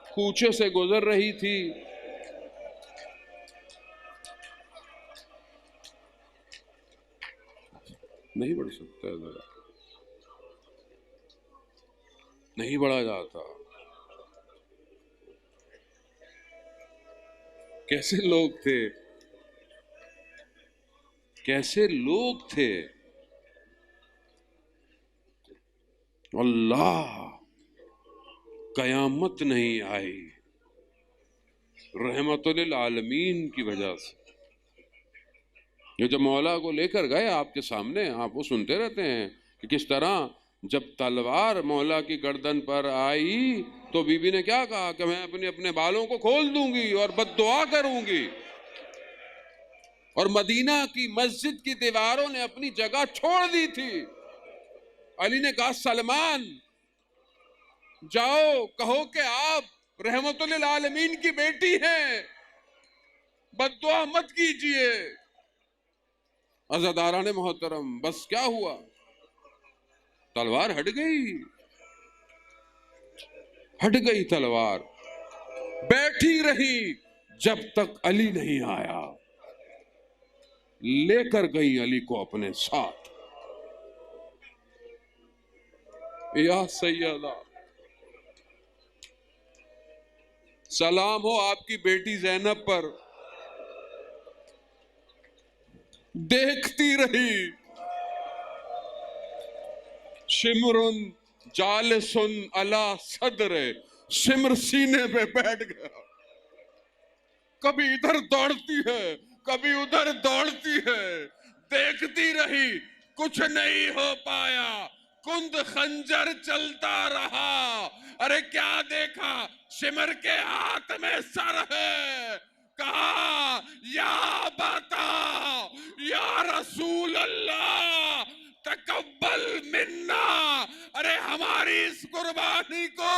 کوچے سے گزر رہی تھی، نہیں پڑھ سکتا، نہیں پڑھا جاتا. کیسے لوگ تھے، کیسے لوگ تھے. اللہ قیامت نہیں آئی رحمت للعالمین کی وجہ سے. یہ جب مولا کو لے کر گئے آپ کے سامنے، آپ وہ سنتے رہتے ہیں کہ کس طرح جب تلوار مولا کی گردن پر آئی تو بی بی نے کیا کہا کہ میں اپنے بالوں کو کھول دوں گی اور بد دعا کروں گی. اور مدینہ کی مسجد کی دیواروں نے اپنی جگہ چھوڑ دی تھی. علی نے کہا سلمان جاؤ کہو کہ آپ رحمت للعالمین کی بیٹی ہیں، بد دعا مت کیجئے. عزاداران محترم بس کیا ہوا؟ تلوار ہٹ گئی تلوار، بیٹھی رہی جب تک علی نہیں آیا. لے کر گئی علی کو اپنے ساتھ. یا سیدہ سلام ہو آپ کی بیٹی زینب پر. دیکھتی رہی، شمرن جالسن علی صدر، شمر سینے پہ بیٹھ گیا. کبھی ادھر دوڑتی ہے کبھی ادھر دوڑتی ہے. دیکھتی رہی، کچھ نہیں ہو پایا، کند خنجر چلتا رہا. ارے کیا دیکھا؟ شمر کے ہاتھ میں سر ہے. کہا یا بتا یا رسول اللہ تقبل منا. ارے ہماری اس قربانی کو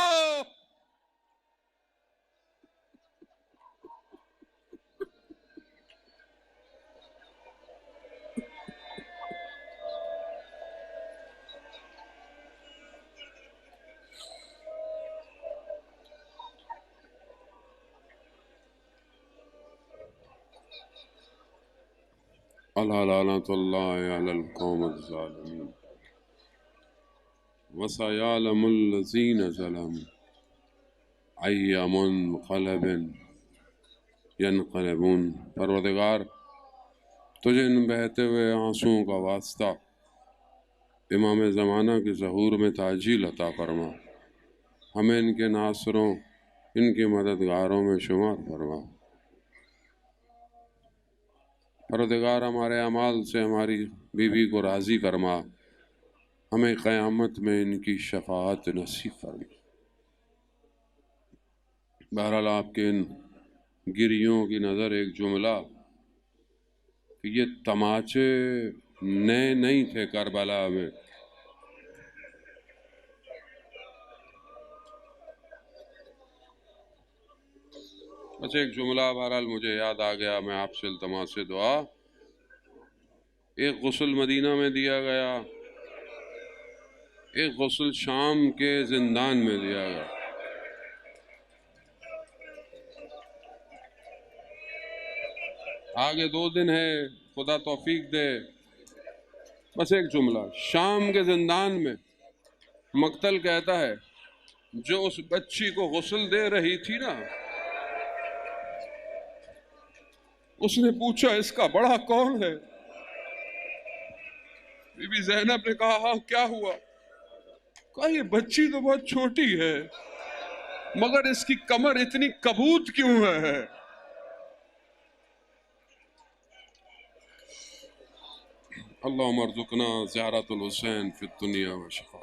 اللہ لعنت اللہ علی القوم الظالمین وسیعلم الذین ظلموا ای منقلب ینقلبون. پروردگار تجھے ان بہتے ہوئے آنسوؤں کا واسطہ امام زمانہ کے ظہور میں تعجیل عطا فرما. ہمیں ان کے ناصروں ان کے مددگاروں میں شمار فرما. پروردگار ہمارے اعمال سے ہماری بیوی کو راضی فرما. ہمیں قیامت میں ان کی شفاعت نصیب فرما. بہرحال آپ کے ان گریوں کی نظر ایک جملہ کہ یہ تماچے نئے نہیں تھے کربلا میں. بس ایک جملہ بہرحال مجھے یاد آ گیا، میں آپ سے التماس دعا. ایک غسل مدینہ میں دیا گیا، ایک غسل شام کے زندان میں دیا گیا. آگے 2 دن ہے، خدا توفیق دے. بس ایک جملہ، شام کے زندان میں مقتل کہتا ہے جو اس بچی کو غسل دے رہی تھی نا، اس نے پوچھا اس کا بڑا کون ہے؟ بی بی زینب نے کہا ہاں کیا ہوا؟ کہا یہ بچی تو بہت چھوٹی ہے مگر اس کی کمر اتنی کبوت کیوں ہے؟ اللہم ارزقنا زیارت الحسین فی الدنیا و شفا